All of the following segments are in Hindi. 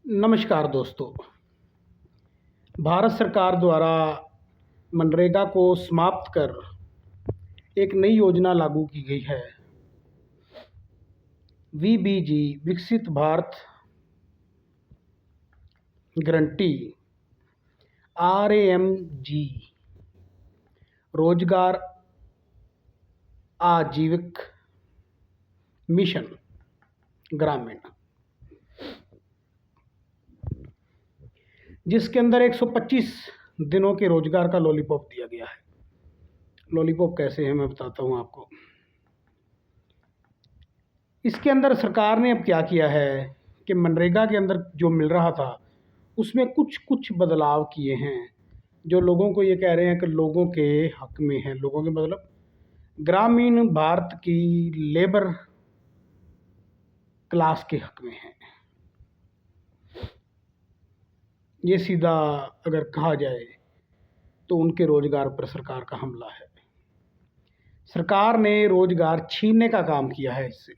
नमस्कार दोस्तों। भारत सरकार द्वारा मनरेगा को समाप्त कर एक नई योजना लागू की गई है। वीबीजी विकसित भारत गारंटी आरएएमजी रोजगार आजीविक मिशन ग्रामीण, जिसके अंदर 125 दिनों के रोजगार का लॉलीपॉप दिया गया है। लॉलीपॉप कैसे है मैं बताता हूँ आपको। इसके अंदर सरकार ने अब क्या किया है कि मनरेगा के अंदर जो मिल रहा था उसमें कुछ कुछ बदलाव किए हैं, जो लोगों को ये कह रहे हैं कि लोगों के हक में है। लोगों के मतलब ग्रामीण भारत की लेबर क्लास के हक में है। ये सीधा अगर कहा जाए तो उनके रोजगार पर सरकार का हमला है। सरकार ने रोजगार छीनने का काम किया है। इससे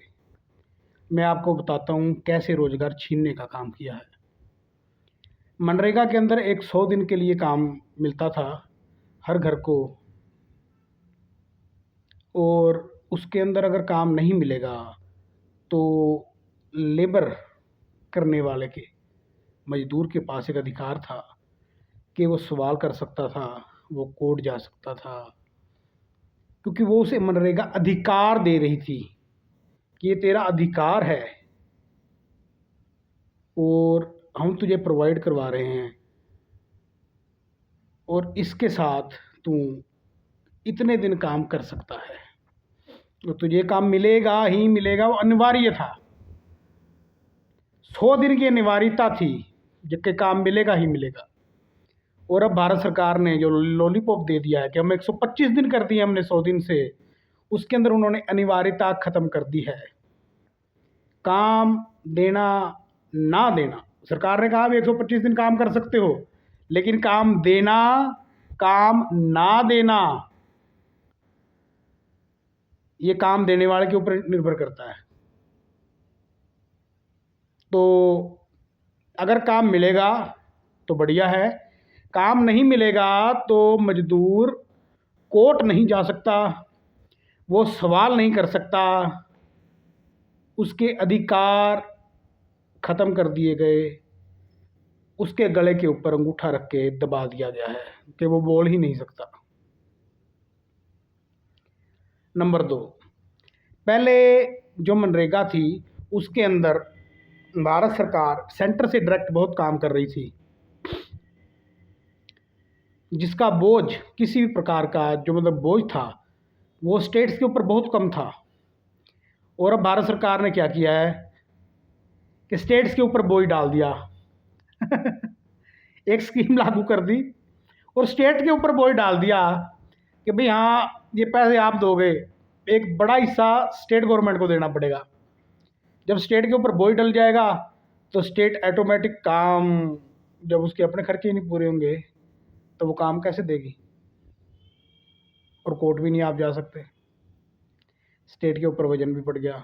मैं आपको बताता हूँ कैसे रोजगार छीनने का काम किया है। मनरेगा के अंदर एक 100 दिन के लिए काम मिलता था हर घर को, और उसके अंदर अगर काम नहीं मिलेगा तो लेबर करने वाले के मजदूर के पास एक अधिकार था कि वो सवाल कर सकता था, वो कोर्ट जा सकता था, क्योंकि वो उसे मनरेगा अधिकार दे रही थी कि ये तेरा अधिकार है और हम तुझे प्रोवाइड करवा रहे हैं, और इसके साथ तू इतने दिन काम कर सकता है, तो तुझे काम मिलेगा ही मिलेगा। वो अनिवार्य था, 100 दिन की अनिवार्यता थी जबकि काम मिलेगा ही मिलेगा। और अब भारत सरकार ने जो लॉलीपॉप दे दिया है कि हम 125 दिन कर दिए हमने 100 दिन से, उसके अंदर उन्होंने अनिवार्यता ख़त्म कर दी है। काम देना ना देना, सरकार ने कहा भी 125 दिन काम कर सकते हो, लेकिन काम देना, काम ना देना, ये काम देने वाले के ऊपर निर्भर करता है। तो अगर काम मिलेगा तो बढ़िया है, काम नहीं मिलेगा तो मजदूर कोर्ट नहीं जा सकता, वो सवाल नहीं कर सकता, उसके अधिकार ख़त्म कर दिए गए, उसके गले के ऊपर अंगूठा रख के दबा दिया गया है कि वो बोल ही नहीं सकता। नंबर 2, पहले जो मनरेगा थी उसके अंदर भारत सरकार सेंटर से डायरेक्ट बहुत काम कर रही थी, जिसका बोझ किसी भी प्रकार का जो मतलब बोझ था वो स्टेट्स के ऊपर बहुत कम था। और अब भारत सरकार ने क्या किया है कि स्टेट्स के ऊपर बोझ डाल दिया एक स्कीम लागू कर दी और स्टेट के ऊपर बोझ डाल दिया कि भाई हाँ ये पैसे आप दोगे, एक बड़ा हिस्सा स्टेट गवर्नमेंट को देना पड़ेगा। जब स्टेट के ऊपर बोझ डल जाएगा तो स्टेट ऑटोमेटिक काम, जब उसके अपने खर्चे ही नहीं पूरे होंगे तो वो काम कैसे देगी, और कोर्ट भी नहीं आप जा सकते, स्टेट के ऊपर वजन भी पड़ गया।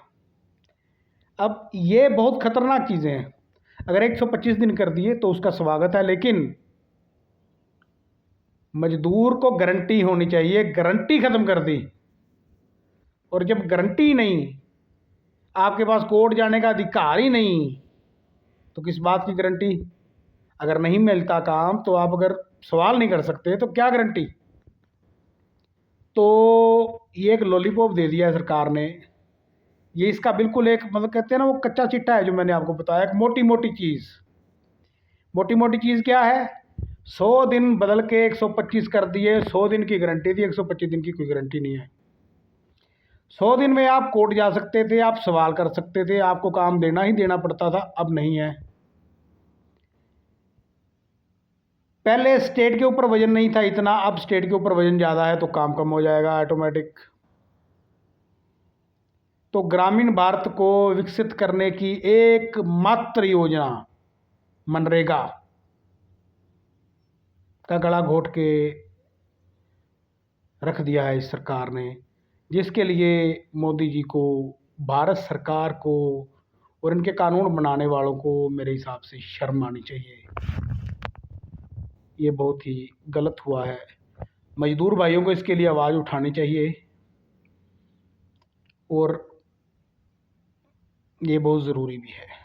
अब ये बहुत खतरनाक चीज़ें हैं। अगर 125 दिन कर दिए तो उसका स्वागत है, लेकिन मजदूर को गारंटी होनी चाहिए। गारंटी ख़त्म कर दी, और जब गारंटी नहीं, आपके पास कोर्ट जाने का अधिकार ही नहीं, तो किस बात की गारंटी। अगर नहीं मिलता काम तो आप अगर सवाल नहीं कर सकते तो क्या गारंटी। तो ये एक लॉलीपॉप दे दिया है सरकार ने। ये इसका बिल्कुल एक मतलब कहते हैं ना वो कच्चा चिट्टा है जो मैंने आपको बताया, एक मोटी मोटी चीज़। मोटी मोटी चीज़ क्या है, 100 दिन बदल के 125 कर दिए। 100 दिन की गारंटी थी, 125 दिन की कोई गारंटी नहीं है। 100 दिन में आप कोर्ट जा सकते थे, आप सवाल कर सकते थे, आपको काम देना ही देना पड़ता था। अब नहीं है। पहले स्टेट के ऊपर वजन नहीं था इतना, अब स्टेट के ऊपर वजन ज़्यादा है तो काम कम हो जाएगा ऑटोमेटिक। तो ग्रामीण भारत को विकसित करने की एकमात्र योजना मनरेगा का गला घोट के रख दिया है इस सरकार ने, जिसके लिए मोदी जी को, भारत सरकार को और इनके कानून बनाने वालों को मेरे हिसाब से शर्म आनी चाहिए। ये बहुत ही गलत हुआ है। मज़दूर भाइयों को इसके लिए आवाज़ उठानी चाहिए और ये बहुत ज़रूरी भी है।